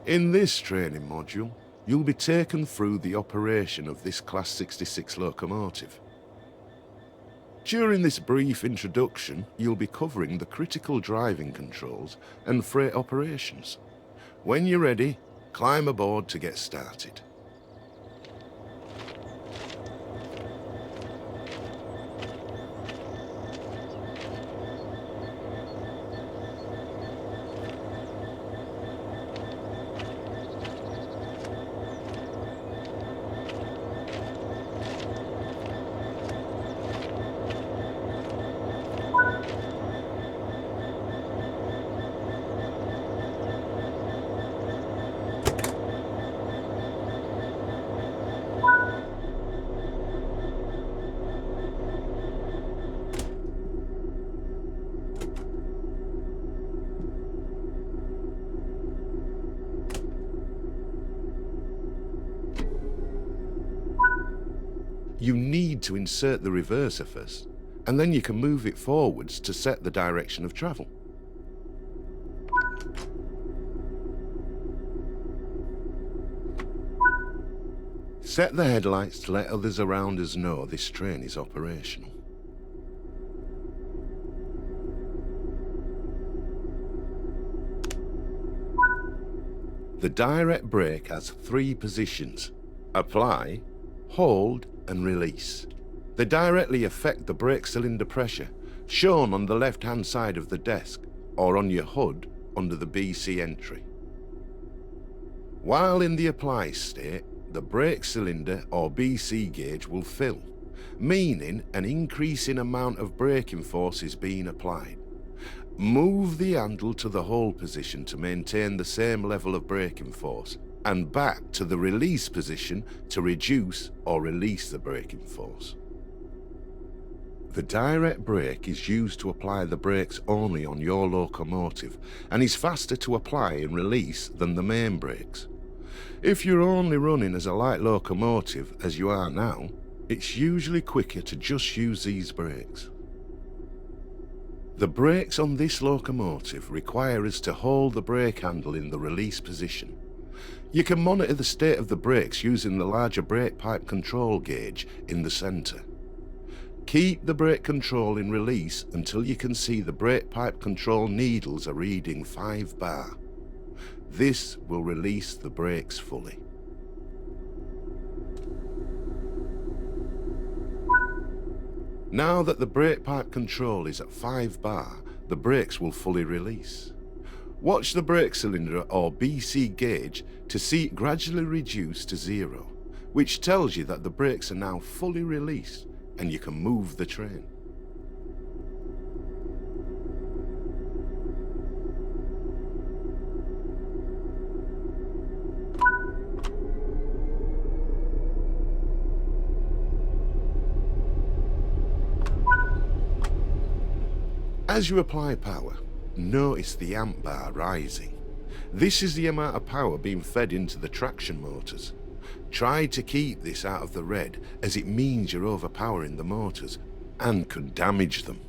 In this training module, you'll be taken through the operation of this Class 66 locomotive. During this brief introduction, you'll be covering the critical driving controls and freight operations. When you're ready, climb aboard to get started. You need to insert the reverser first, and then you can move it forwards to set the direction of travel. Set the headlights to let others around us know this train is operational. The direct brake has 3 positions: apply, hold and release. They directly affect the brake cylinder pressure, shown on the left-hand side of the desk or on your HUD under the BC entry. While in the apply state, the brake cylinder or BC gauge will fill, meaning an increasing amount of braking force is being applied. Move the handle to the hold position to maintain the same level of braking force, and back to the release position to reduce or release the braking force. The direct brake is used to apply the brakes only on your locomotive and is faster to apply and release than the main brakes. If you're only running as a light locomotive, as you are now, it's usually quicker to just use these brakes. The brakes on this locomotive require us to hold the brake handle in the release position. You can monitor the state of the brakes using the larger brake pipe control gauge in the centre. Keep the brake control in release until you can see the brake pipe control needles are reading 5 bar. This will release the brakes fully. Now that the brake pipe control is at 5 bar, the brakes will fully release. Watch the brake cylinder or BC gauge to see it gradually reduce to 0, which tells you that the brakes are now fully released and you can move the train. As you apply power, notice the amp bar rising. This is the amount of power being fed into the traction motors. Try to keep this out of the red, as it means you're overpowering the motors and could damage them.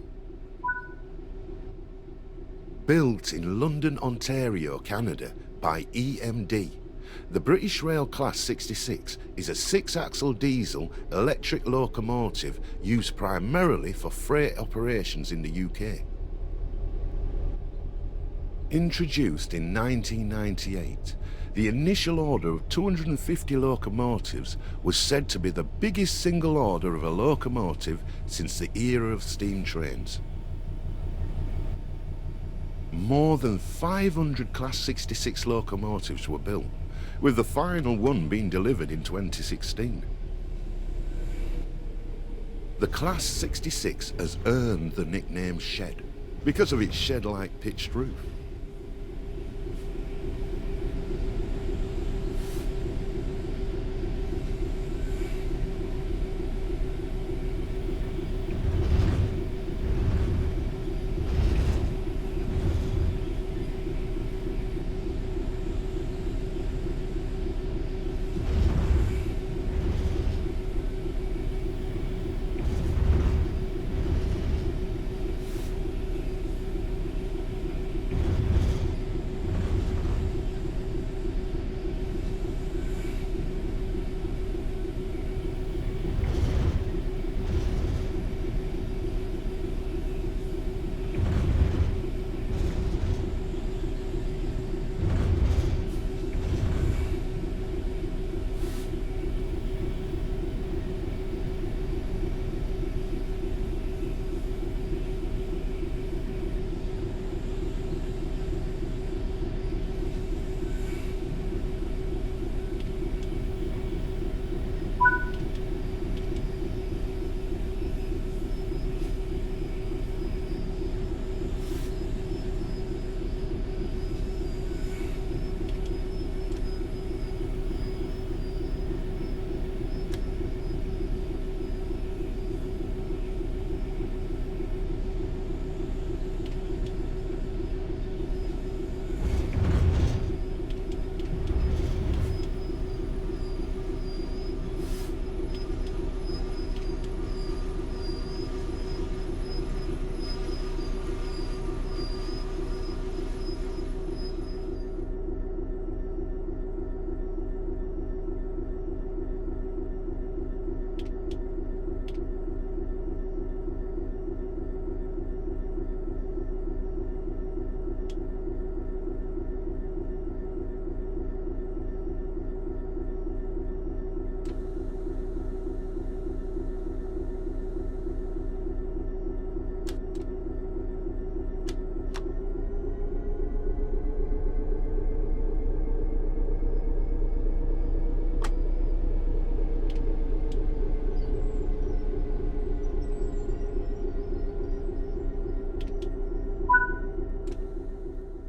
Built in London, Ontario, Canada by EMD, the British Rail Class 66 is a 6-axle diesel electric locomotive used primarily for freight operations in the UK. Introduced in 1998, the initial order of 250 locomotives was said to be the biggest single order of a locomotive since the era of steam trains. more than 500 Class 66 locomotives were built, with the final one being delivered in 2016. The Class 66 has earned the nickname Shed because of its shed-like pitched roof.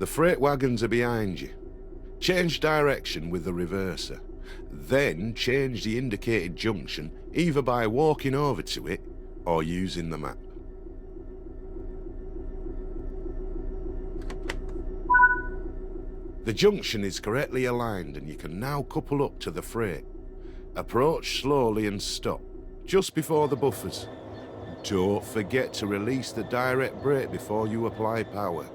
The freight wagons are behind you. Change direction with the reverser. Then change the indicated junction either by walking over to it or using the map. The junction is correctly aligned and you can now couple up to the freight. Approach slowly and stop, just before the buffers. Don't forget to release the direct brake before you apply power.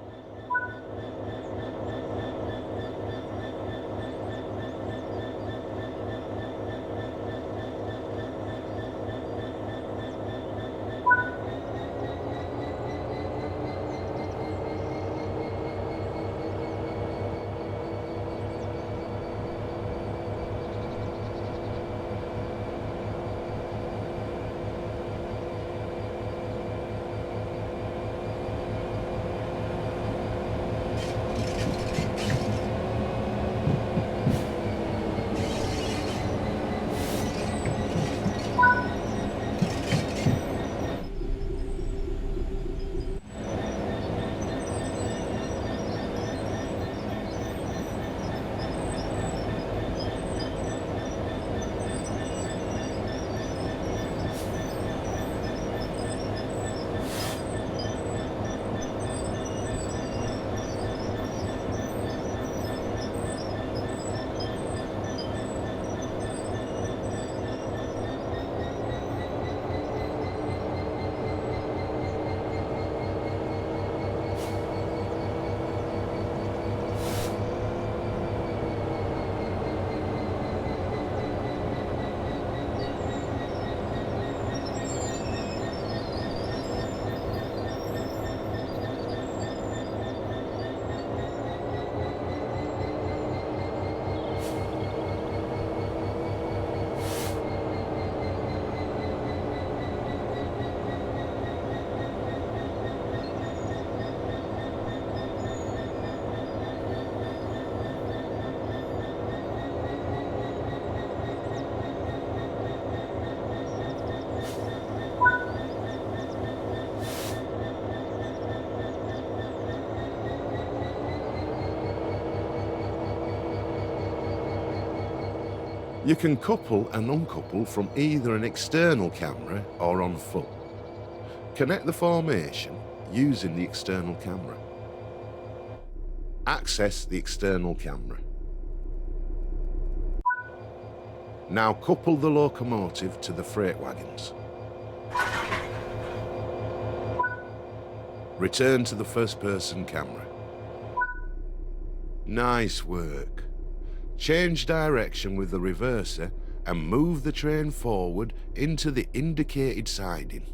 You can couple and uncouple from either an external camera or on foot. Connect the formation using the external camera. Access the external camera. Now couple the locomotive to the freight wagons. Return to the first-person camera. Nice work. Change direction with the reverser and move the train forward into the indicated siding.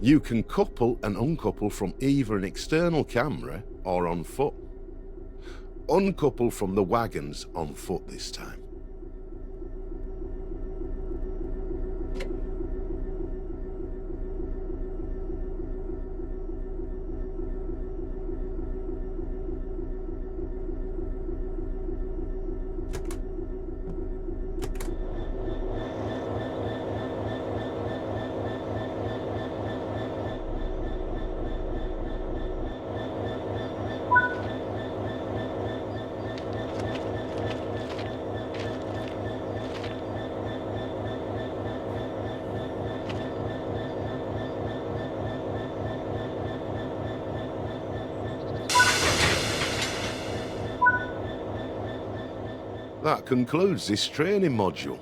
You can couple and uncouple from either an external camera or on foot. Uncouple from the wagons on foot this time. That concludes this training module.